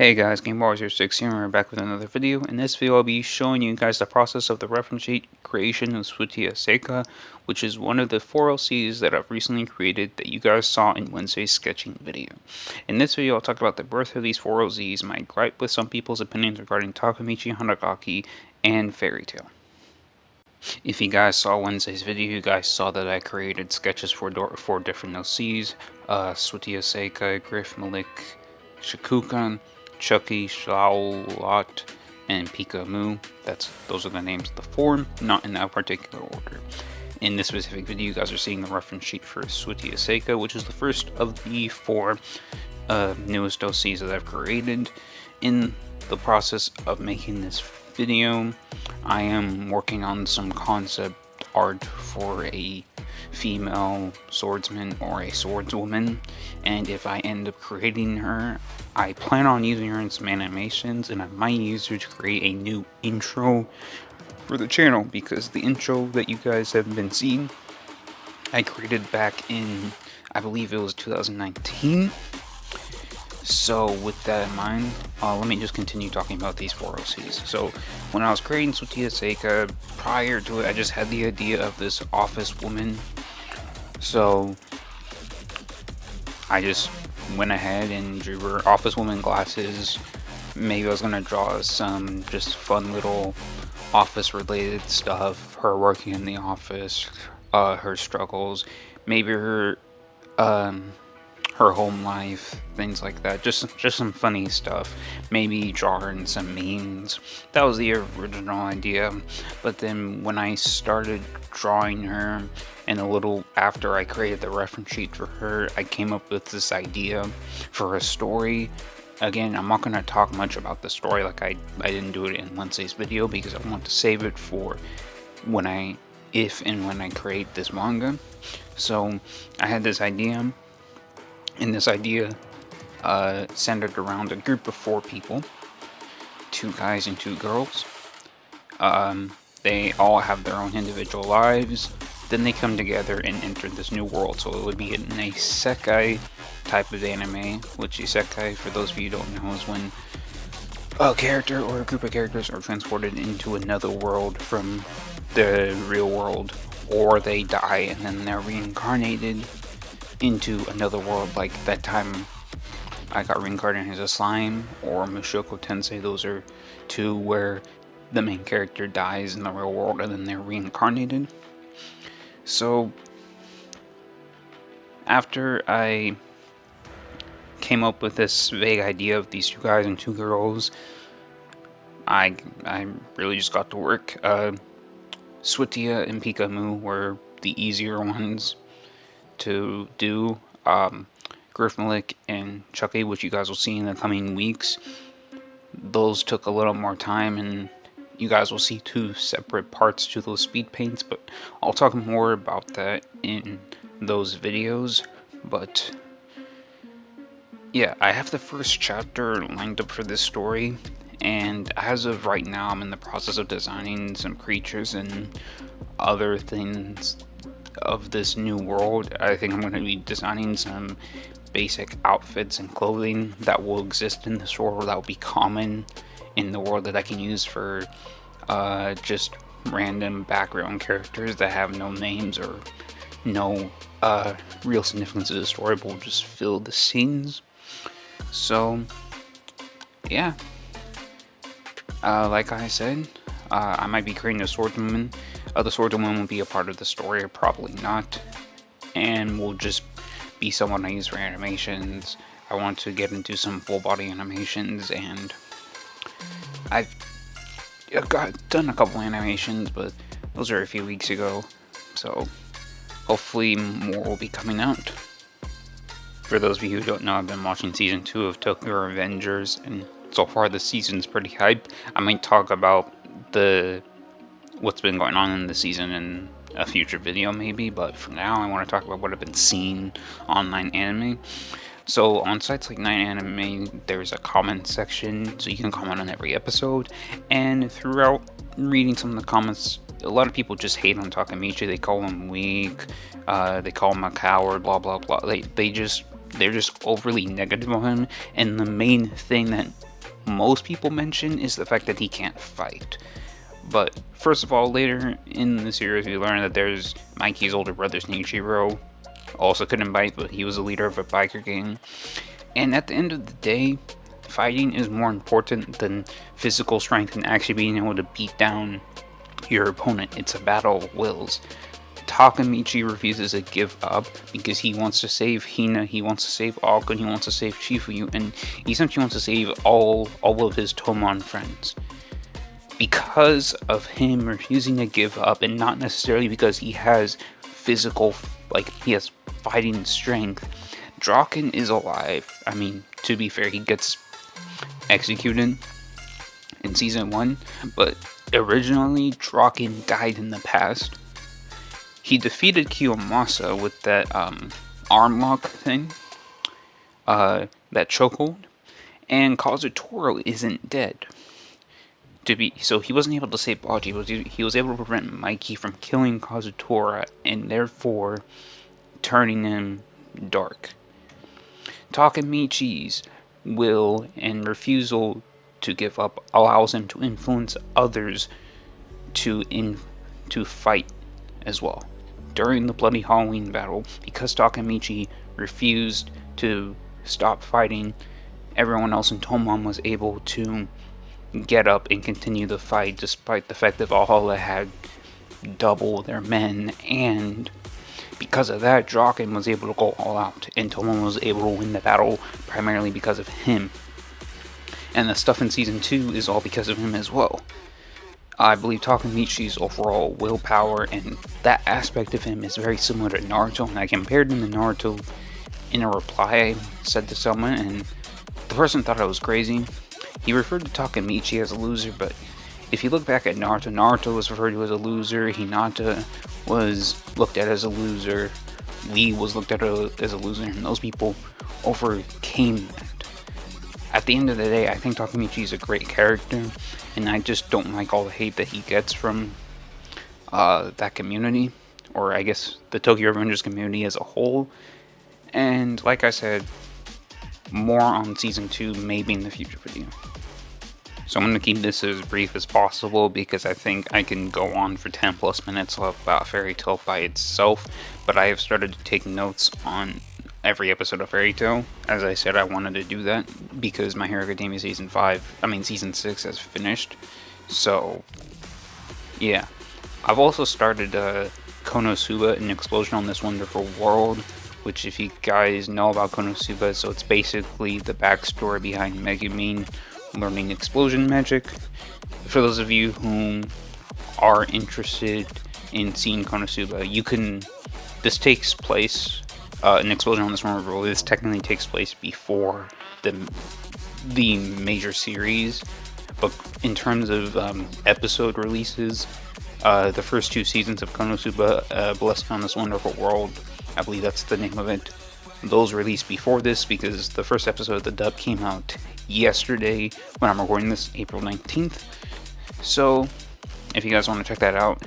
Hey guys, GameBallers06 here, and we're back with another video. In this video, I'll be showing you guys the process of the reference sheet creation of Switia Seika, which is one of the 4LCs that I've recently created that you guys saw in Wednesday's sketching video. In this video, I'll talk about the birth of these 4LZs, my gripe with some people's opinions regarding Takemichi Hanagaki, and Fairy Tail. If you guys saw Wednesday's video, you guys saw that I created sketches for 4 different LCs, Switia Seika, Griff Malik, Shikukan, Chucky, Shaolot, and Pika Moo. Those are the names of the 4, not in that particular order. In this specific video, you guys are seeing the reference sheet for Switia Seika, which is the first of the 4 newest OCs that I've created. In the process of making this video, I am working on some concept art for a female swordsman or a swordswoman, and if I end up creating her, I plan on using her in some animations, and I might use her to create a new intro for the channel, because the intro that you guys have been seeing I created back in, I believe it was 2019. So with that in mind, let me just continue talking about these 4 OCs. So when I was creating Switia Seika, prior to it, I just had the idea of this office woman. So I just went ahead and drew her office woman glasses. Maybe I was going to draw some just fun little office related stuff, her working in the office, her struggles, maybe her home life, things like that, just some funny stuff, maybe draw her in some memes. That was the original idea, but then when I started drawing her, and a little after I created the reference sheet for her, I came up with this idea for a story. Again, I'm not going to talk much about the story, like I didn't do it in Wednesday's video, because I want to save it for if and when I create this manga. So I had this idea, and this idea centered around a group of 4 people, 2 guys and 2 girls. They all have their own individual lives. Then they come together and enter this new world. So it would be in a Seika type of anime, which Seika, for those of you who don't know, is when a character or a group of characters are transported into another world from the real world, or they die and then they're reincarnated into another world. Like that time I got reincarnated as a slime, or Mushoku Tensei. Those are 2 where the main character dies in the real world and then they're reincarnated. So after I came up with this vague idea of these 2 guys and 2 girls, I really just got to work. Switia and Pika Moo were the easier ones to do. Griff Malik and Chucky, which you guys will see in the coming weeks, those took a little more time, and you guys will see 2 separate parts to those speed paints, but I'll talk more about that in those videos. But yeah, I have the first chapter lined up for this story, and as of right now, I'm in the process of designing some creatures and other things of this new world. I think I'm going to be designing some basic outfits and clothing that will exist in this world, that will be common in the world, that I can use for just random background characters that have no names or no real significance to the story, but will just fill the scenes. So yeah, like I said, I might be creating a swordswoman. The swordswoman will be a part of the story, or probably not, and will just be someone I use for animations. I want to get into some full body animations, and I've done a couple animations, but those are a few weeks ago, so hopefully more will be coming out. For those of you who don't know, I've been watching season 2 of Tokyo Revengers, and so far the season's pretty hype. I might talk about what's been going on in the season in a future video maybe, but for now I want to talk about what I've been seeing on 9anime. So on sites like 9anime, there's a comment section, so you can comment on every episode, and throughout reading some of the comments, a lot of people just hate on Takemichi. They call him weak, they call him a coward, blah blah blah. They're just overly negative on him, and the main thing that most people mention is the fact that he can't fight. But first of all, later in the series, we learn that there's Mikey's older brother, Shinichiro, also couldn't bite, but he was a leader of a biker gang. And at the end of the day, fighting is more important than physical strength and actually being able to beat down your opponent. It's a battle of wills. Takemichi refuses to give up because he wants to save Hina, he wants to save Alka, he wants to save Chifuyu, and he essentially wants to save all of his Tomon friends. Because of him refusing to give up, and not necessarily because he has physical, like he has fighting strength, Draken is alive. I mean, to be fair, he gets executed in season 1, but originally Draken died in the past. He defeated Kiyomasa with that arm lock thing, that chokehold, and Kazutora isn't dead. So he wasn't able to save Baji, but he was able to prevent Mikey from killing Kazutora and therefore turning him dark. Takemichi's will and refusal to give up allows him to influence others to fight as well. During the Bloody Halloween battle, because Takemichi refused to stop fighting, everyone else in Tomon was able to get up and continue the fight despite the fact that Valhalla had double their men, and because of that, Draken was able to go all out, and Tomon was able to win the battle primarily because of him. And the stuff in Season 2 is all because of him as well. I believe Takemichi's overall willpower and that aspect of him is very similar to Naruto, and I compared him to Naruto in a reply I said to someone, and the person thought I was crazy. He referred to Takemichi as a loser, but if you look back at Naruto, Naruto was referred to as a loser, Hinata was looked at as a loser, Lee was looked at as a loser, and those people overcame that. At the end of the day, I think Takemichi is a great character, and I just don't like all the hate that he gets from that community, or I guess the Tokyo Revengers community as a whole. And like I said, more on Season 2 maybe in the future video. So I'm going to keep this as brief as possible because I think I can go on for 10 plus minutes about Fairy Tail by itself, but I have started to take notes on every episode of Fairy Tail. As I said, I wanted to do that because My Hero Academia Season 6 has finished. So, yeah. I've also started Konosuba, An Explosion on This Wonderful World, which if you guys know about Konosuba, so it's basically the backstory behind Megumin learning explosion magic. For those of you who are interested in seeing Konosuba, this takes place, An Explosion on This Wonderful World, this technically takes place before the major series, but in terms of episode releases, the first 2 seasons of Konosuba, Blessed on This Wonderful World, I believe that's the name of it, those released before this because the first episode of the dub came out yesterday when I'm recording this, April 19th. So, if you guys want to check that out,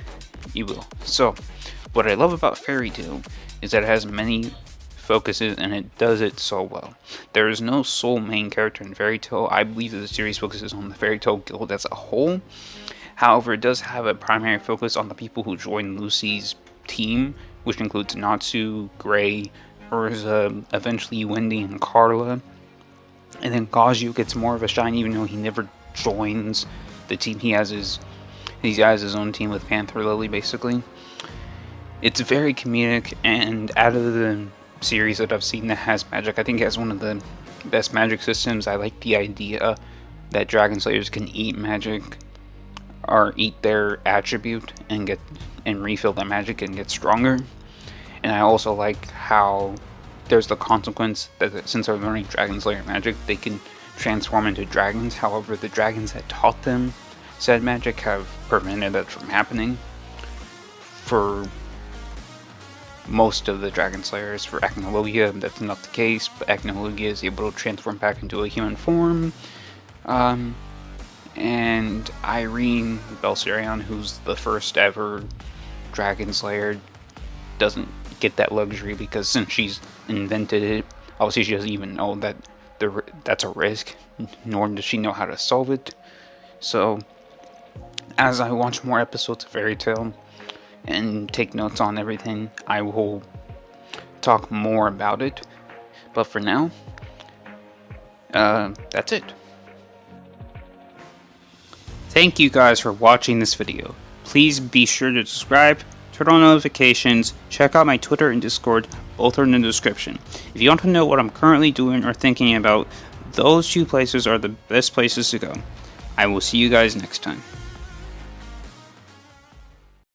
you will. So, what I love about Fairy Tail is that it has many focuses and it does it so well. There is no sole main character in Fairy Tail. I believe that the series focuses on the Fairy Tail Guild as a whole. However, it does have a primary focus on the people who join Lucy's team, which includes Natsu, Gray, Urza, eventually Wendy and Carla. And then Kazuo gets more of a shine even though he never joins the team. He has his own team with Panther Lily, basically. It's very comedic, and out of the series that I've seen that has magic, I think it has one of the best magic systems. I like the idea that Dragon Slayers can eat magic, or eat their attribute and refill their magic and get stronger. And I also like how there's the consequence that since they're learning Dragon Slayer magic, they can transform into dragons. However, the dragons that taught them said magic have prevented that from happening for most of the Dragon Slayers. For Acnologia, that's not the case, but Acnologia is able to transform back into a human form. And Irene Belsarion, who's the first ever Dragon Slayer, doesn't get that luxury because since she's invented it, obviously she doesn't even know that that's a risk, nor does she know how to solve it. So, as I watch more episodes of Fairy Tail and take notes on everything, I will talk more about it. But for now, that's it. Thank you guys for watching this video. Please be sure to subscribe, turn on notifications, check out my Twitter and Discord, both are in the description. If you want to know what I'm currently doing or thinking about, those two places are the best places to go. I will see you guys next time.